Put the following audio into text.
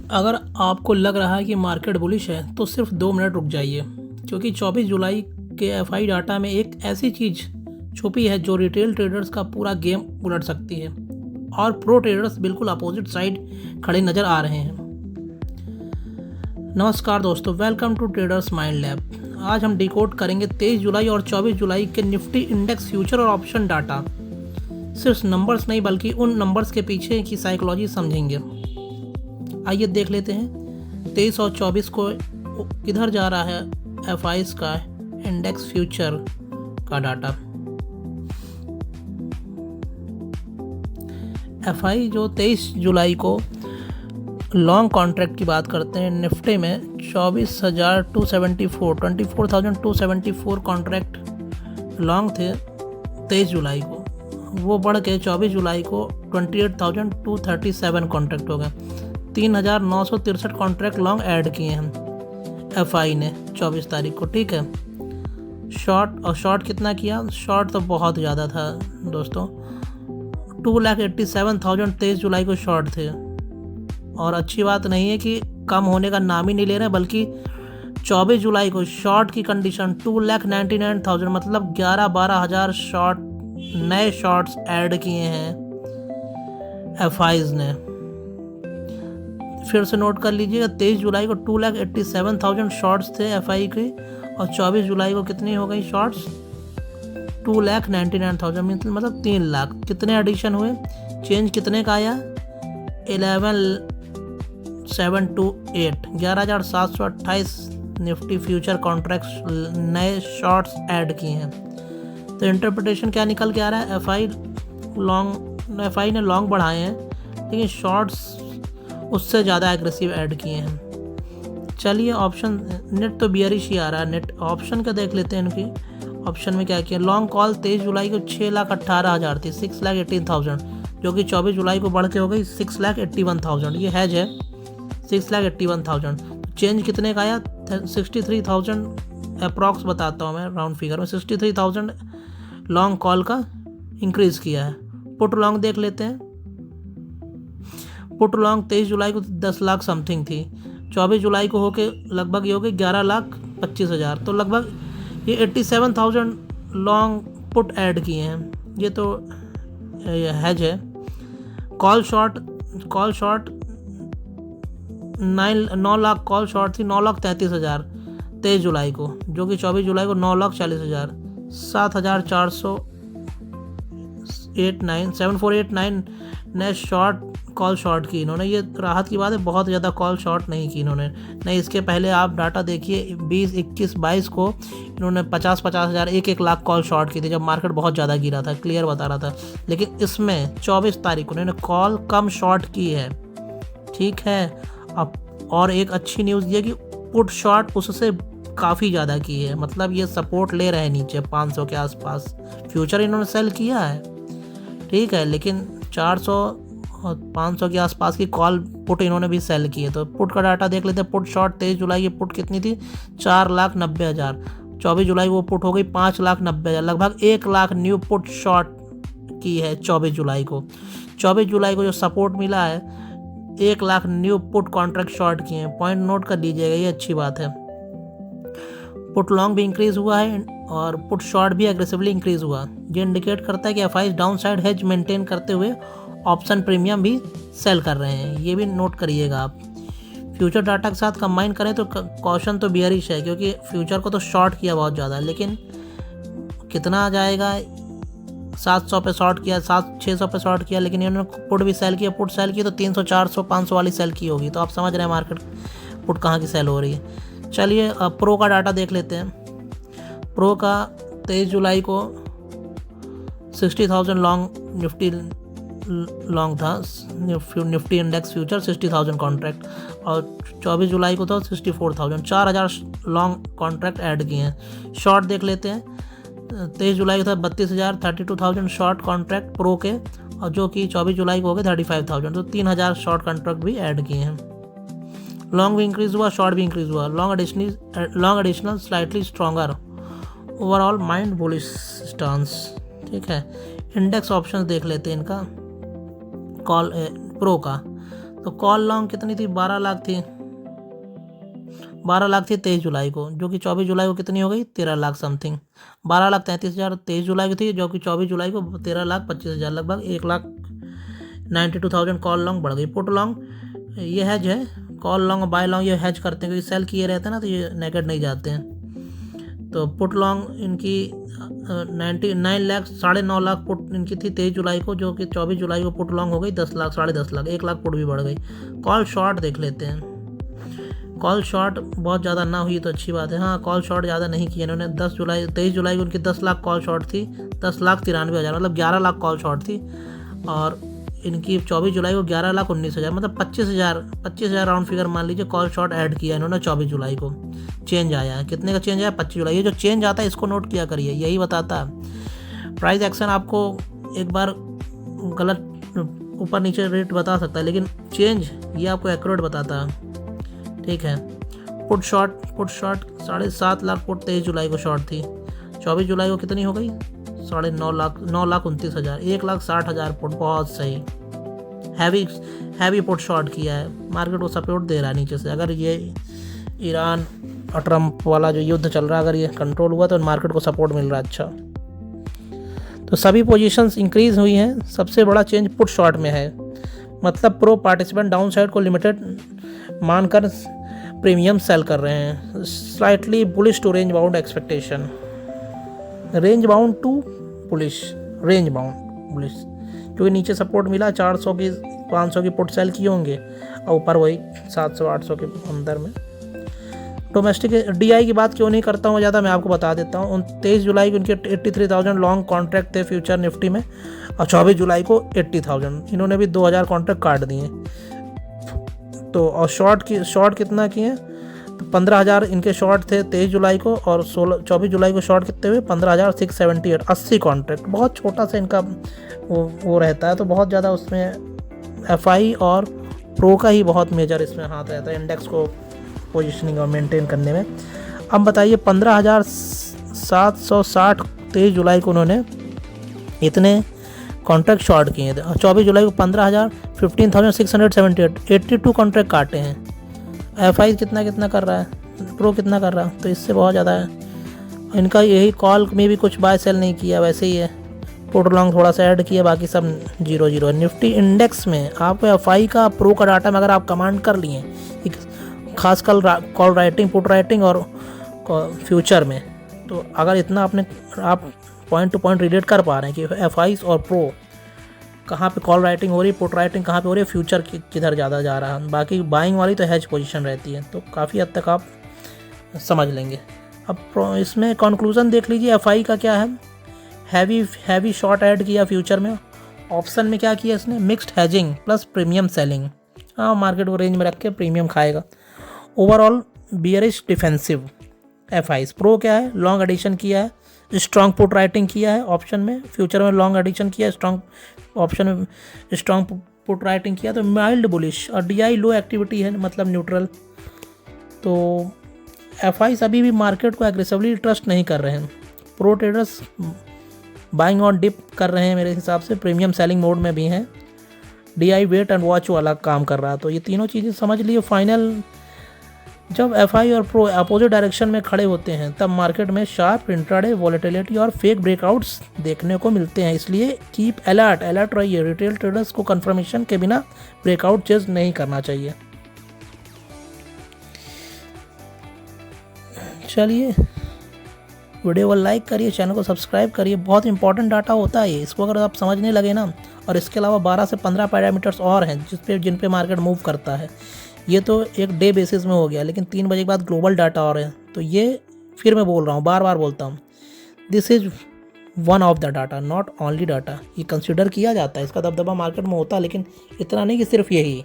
अगर आपको लग रहा है कि मार्केट बुलिश है तो सिर्फ 2 मिनट रुक जाइए, क्योंकि 24 जुलाई के एफआई डाटा में एक ऐसी चीज़ छुपी है जो रिटेल ट्रेडर्स का पूरा गेम उलट सकती है और प्रो ट्रेडर्स बिल्कुल अपोजिट साइड खड़े नज़र आ रहे हैं। नमस्कार दोस्तों, welcome to traders mind lab. आज हम डिकोड करेंगे 23 जुलाई और 24 जुलाई के निफ्टी इंडेक्स फ्यूचर और ऑप्शन डाटा। सिर्फ नंबर्स नहीं बल्कि उन नंबर्स के पीछे की साइकोलॉजी समझेंगे। आइए देख लेते हैं 23 और 24 को किधर जा रहा है एफआईज का इंडेक्स फ्यूचर का डाटा। एफआई जो 23 जुलाई को लॉन्ग कॉन्ट्रैक्ट की बात करते हैं, निफ्टी में 24,274 कॉन्ट्रैक्ट लॉन्ग थे 23 जुलाई को। वो बढ़ के 24 जुलाई को 28,237 कॉन्ट्रैक्ट हो गए। 3,963 कॉन्ट्रैक्ट लॉन्ग ऐड किए हैं एफआई ने 24 तारीख को। ठीक है, शॉर्ट कितना किया? शॉर्ट तो बहुत ज़्यादा था दोस्तों, 2,87,000 23 जुलाई को शॉर्ट थे। और अच्छी बात नहीं है कि कम होने का नाम ही नहीं ले रहे, बल्कि 24 जुलाई को शॉर्ट की कंडीशन 2,99,000 मतलब 11-12 हज़ार शॉर्ट नए शॉर्ट्स ऐड किए हैं एफआईज ने। फिर से नोट कर लीजिएगा, 23 जुलाई को 2,87,000 शॉर्ट्स थे एफआई के और 24 जुलाई को कितनी हो गई शॉर्ट्स? 2,99,000 मतलब 3 लाख। कितने एडिशन हुए? चेंज कितने का आया? 11,728 निफ्टी फ्यूचर कॉन्ट्रैक्ट्स नए शॉर्ट्स ऐड किए हैं। तो इंटरप्रिटेशन क्या निकल के आ रहा है? एफआई ने लॉन्ग बढ़ाए हैं, लेकिन शॉर्ट्स उससे ज़्यादा एग्रेसिव ऐड किए हैं। चलिए ऑप्शन नेट तो बियरिश ही आ रहा है। नेट ऑप्शन का देख लेते हैं इनकी। ऑप्शन में क्या किया? लॉन्ग कॉल 23 जुलाई को 6,18,000 थी, 6,18,000, जो कि 24 जुलाई को बढ़ के हो गई 6,81,000। ये हैज है 6,81,000। चेंज कितने का आया? 63,000 अप्रॉक्स बताता हूँ मैं राउंड फिगर में। 63,000 लॉन्ग कॉल का इंक्रीज़ किया है। पुट लॉन्ग देख लेते हैं। पुट लॉन्ग 23 जुलाई को 10 लाख समथिंग थी, 24 जुलाई को होके लगभग ये हो गई 11,25,000। तो लगभग ये 87,000 लॉन्ग पुट ऐड किए हैं। ये तो हैज है। Call short 9 lakh call short थी, 9,33,000 23 जुलाई को, जो कि 24 जुलाई को 9,40,000। 7,489 नए शॉर्ट कॉल शॉर्ट की इन्होंने। ये राहत की बात है, बहुत ज़्यादा कॉल शॉर्ट नहीं की इन्होंने। नहीं, इसके पहले आप डाटा देखिए 20, 21, 22 को इन्होंने 50,000 1 लाख कॉल शॉर्ट की थी, जब मार्केट बहुत ज़्यादा गिरा था, क्लियर बता रहा था। लेकिन इसमें 24 तारीख को इन्होंने कॉल कम शॉर्ट की है। ठीक है, अब और एक अच्छी न्यूज़ ये कि पुट शॉर्ट उससे काफ़ी ज़्यादा की है, मतलब ये सपोर्ट ले रहे हैं नीचे 500 के आसपास। फ्यूचर इन्होंने सेल किया है, ठीक है, लेकिन 400 और 500 के आसपास की कॉल पुट इन्होंने भी सेल की है। तो पुट का डाटा देख लेते हैं। पुट शॉर्ट 23 जुलाई की पुट कितनी थी? 4,90,000। 24 जुलाई को वो पुट हो गई 5,90,000। लगभग 1 लाख न्यू पुट शॉर्ट की है 24 जुलाई को। 24 जुलाई को जो सपोर्ट मिला है 1 lakh new put contract short किए हैं। पॉइंट नोट कर लीजिएगा, ये अच्छी बात है। पुट लॉन्ग भी इंक्रीज़ हुआ है और पुट शॉर्ट भी एग्रेसिवली इंक्रीज़ हुआ। ये इंडिकेट करता है कि FI down side hedge maintain करते हुए ऑप्शन प्रीमियम भी सेल कर रहे हैं। ये भी नोट करिएगा आप। फ्यूचर डाटा के साथ कंबाइन करें तो कॉशन तो बियरिश है, क्योंकि फ्यूचर को तो शॉर्ट किया बहुत ज़्यादा, लेकिन कितना आ जाएगा? 700 पे शॉर्ट किया, 600 पे शॉर्ट किया, लेकिन इन्होंने पुट भी सेल किया। पुट सेल की तो 300, 400, 500 वाली सेल की होगी। तो आप समझ रहे हैं मार्केट पुट कहाँ की सेल हो रही है। चलिए अब प्रो का डाटा देख लेते हैं। प्रो का 23 जुलाई को 60,000 लॉन्ग निफ्टी लॉन्ग था, निफ्टी इंडेक्स फ्यूचर 60,000 कॉन्ट्रैक्ट, और 24 जुलाई को था 64,000। 4,000 लॉन्ग कॉन्ट्रैक्ट ऐड किए हैं। शॉर्ट देख लेते हैं। 23 जुलाई को था 32,000, 32,000 शॉर्ट कॉन्ट्रैक्ट प्रो के, और जो कि 24 जुलाई को हो गए 35,000। तो 3,000 शॉर्ट कॉन्ट्रैक्ट भी ऐड किए हैं। लॉन्ग भी इंक्रीज़ हुआ, शॉर्ट भी इंक्रीज़ हुआ। Long additional slightly stronger, overall mind bullish stance. ठीक है, इंडेक्स ऑप्शंस देख लेते हैं इनका। कॉल प्रो का तो कॉल लॉन्ग कितनी थी, 12 लाख थी, 12 लाख थी 23 जुलाई को, जो कि 24 जुलाई को कितनी हो गई, 13 लाख समथिंग। 12,33,000 23 जुलाई को थी, जो कि 24 जुलाई को 13,25,000, लगभग 1,92,000 कॉल लॉन्ग बढ़ गई। पुट लॉन्ग ये हैज है, कॉल लॉन्ग बाय लॉन्ग ये हैज करते हैं, क्योंकि सेल किए रहते हैं ना, तो ये नेगेट नहीं जाते हैं। तो पुट लॉन्ग इनकी 99 लाख, 9.5 लाख पुट इनकी थी 23 जुलाई को, जो कि 24 जुलाई को पुट लॉन्ग हो गई 10 लाख, 10.5 लाख, 1 लाख पुट भी बढ़ गई। कॉल शॉर्ट देख लेते हैं। कॉल शॉर्ट बहुत ज़्यादा ना हुई तो अच्छी बात है। हाँ, कॉल शॉर्ट ज़्यादा नहीं किए इन्होंने। 23 जुलाई को उनकी 10 लाख कॉल शॉर्ट थी, 10,93,000, मतलब 11 लाख कॉल शॉर्ट थी। और इनकी 24 जुलाई को 11,19,000, मतलब 25,000 राउंड फिगर मान लीजिए कॉल शॉर्ट ऐड किया इन्होंने 24 जुलाई को। चेंज आया है, कितने का चेंज आया, 25 जुलाई। ये जो चेंज आता है इसको नोट किया करिए, यही बताता है। प्राइस एक्शन आपको एक बार गलत ऊपर नीचे रेट बता सकता है, लेकिन चेंज ये आपको एक्यूरेट बताता है। ठीक है। पुट शॉर्ट 7.5 लाख पुट 23 जुलाई को शॉर्ट थी, 24 जुलाई को कितनी हो गई, 9.5 लाख, 9,29,000, 1,60,000 पुट, बहुत सही। हैवी पुट शॉर्ट किया है, मार्केट को सपोर्ट दे रहा है नीचे से। अगर ये ईरान और ट्रम्प वाला जो युद्ध चल रहा है, अगर ये कंट्रोल हुआ तो मार्केट को सपोर्ट मिल रहा है अच्छा। तो सभी पोजीशंस इंक्रीज हुई हैं। सबसे बड़ा चेंज पुट शॉर्ट में है, मतलब प्रो पार्टिसिपेंट डाउन साइड को लिमिटेड मानकर प्रीमियम सेल कर रहे हैं। Slightly bullish to range bound expectation, range bound to bullish, range bound bullish, क्योंकि नीचे सपोर्ट मिला 400 की 500 की पुट सेल किए होंगे, और ऊपर वही 700-800 के अंदर में। डोमेस्टिक DI की बात क्यों नहीं करता हूँ ज़्यादा, मैं आपको बता देता हूँ। 23 जुलाई को इनके 83,000 लॉन्ग कॉन्ट्रैक्ट थे फ्यूचर निफ्टी में, और 24 जुलाई को 80,000, इन्होंने भी 2,000 कॉन्ट्रैक्ट काट दिए। तो और शॉर्ट कितना किए, तो 15,000 इनके शॉर्ट थे 23 जुलाई को, और 24 जुलाई को शॉर्ट कितने हुए, 15,678, 80 कॉन्ट्रैक्ट। बहुत छोटा सा इनका वो रहता है, तो बहुत ज़्यादा उसमें FI और प्रो का ही बहुत मेजर इसमें हाथ रहता है इंडेक्स को पोजीशनिंग और मेंटेन करने में। अब बताइए 15,760 23 जुलाई को उन्होंने इतने कॉन्ट्रैक्ट शॉर्ट किए थे, और 24 जुलाई को 15,678, 82 कॉन्ट्रैक्ट काटे हैं। FI कितना कर रहा है, प्रो कितना कर रहा है, तो इससे बहुत ज़्यादा है। इनका यही कॉल में भी कुछ बाय सेल नहीं किया, वैसे ही है। पुट लॉन्ग थोड़ा सा ऐड किया, बाकी सब 0 निफ्टी इंडेक्स में आपको FI का प्रो का डाटा में अगर आप कमांड कर लिए, खासकर कॉल राइटिंग, पुट राइटिंग और फ्यूचर में, तो अगर इतना आप पॉइंट टू पॉइंट रिलेट कर पा रहे हैं कि FI और प्रो कहाँ पे कॉल राइटिंग हो रही है, पुट राइटिंग कहाँ पे हो रही है, फ्यूचर किधर ज़्यादा जा रहा है, बाकी बाइंग वाली तो हैज पोजीशन रहती है, तो काफ़ी हद तक आप समझ लेंगे। अब इसमें कंक्लूजन देख लीजिए, FI का क्या है, हैवी शॉर्ट ऐड किया फ्यूचर में। ऑप्शन में क्या किया इसने, mixed hedging plus premium selling. हाँ, मार्केट को रेंज में रख के प्रीमियम खाएगा। Overall bearish defensive FI। Pro क्या है, लॉन्ग एडिशन किया है, स्ट्रॉन्ग पुट राइटिंग किया है ऑप्शन में, फ्यूचर में लॉन्ग एडिशन किया है, स्ट्रॉन्ग ऑप्शन में स्ट्रॉन्ग पुट राइटिंग किया, तो माइल्ड बुलिश। और DI लो एक्टिविटी है, मतलब न्यूट्रल। तो FI अभी भी मार्केट को एग्रेसिवली ट्रस्ट नहीं कर रहे हैं। Pro traders buying on dip कर रहे हैं मेरे हिसाब से, प्रीमियम सेलिंग मोड में भी हैं। DI वेट एंड वॉच वाला काम कर रहा है। तो ये तीनों चीज़ें समझ लिए। फाइनल जब FI और प्रो अपोजिट डायरेक्शन में खड़े होते हैं, तब मार्केट में शार्प इंट्राडे वॉलेटिलिटी और फेक ब्रेकआउट्स देखने को मिलते हैं। इसलिए कीप अलर्ट रहिए। रिटेल ट्रेडर्स को कंफर्मेशन के बिना ब्रेकआउट चेज नहीं करना चाहिए। चलिए, वीडियो को लाइक करिए, चैनल को सब्सक्राइब करिए। बहुत इंपॉर्टेंट डाटा होता है ये, इसको अगर आप समझने लगे ना, और इसके अलावा 12 से 15 पैरामीटर्स और हैं जिन पे मार्केट मूव करता है। ये तो एक डे बेसिस में हो गया, लेकिन 3 बजे के बाद ग्लोबल डाटा और है। तो ये फिर मैं बोल रहा हूँ, बार बोलता हूँ, this is one of the data, not only data. ये कंसिडर किया जाता है, इसका दबदबा मार्केट में होता है, लेकिन इतना नहीं कि सिर्फ यही।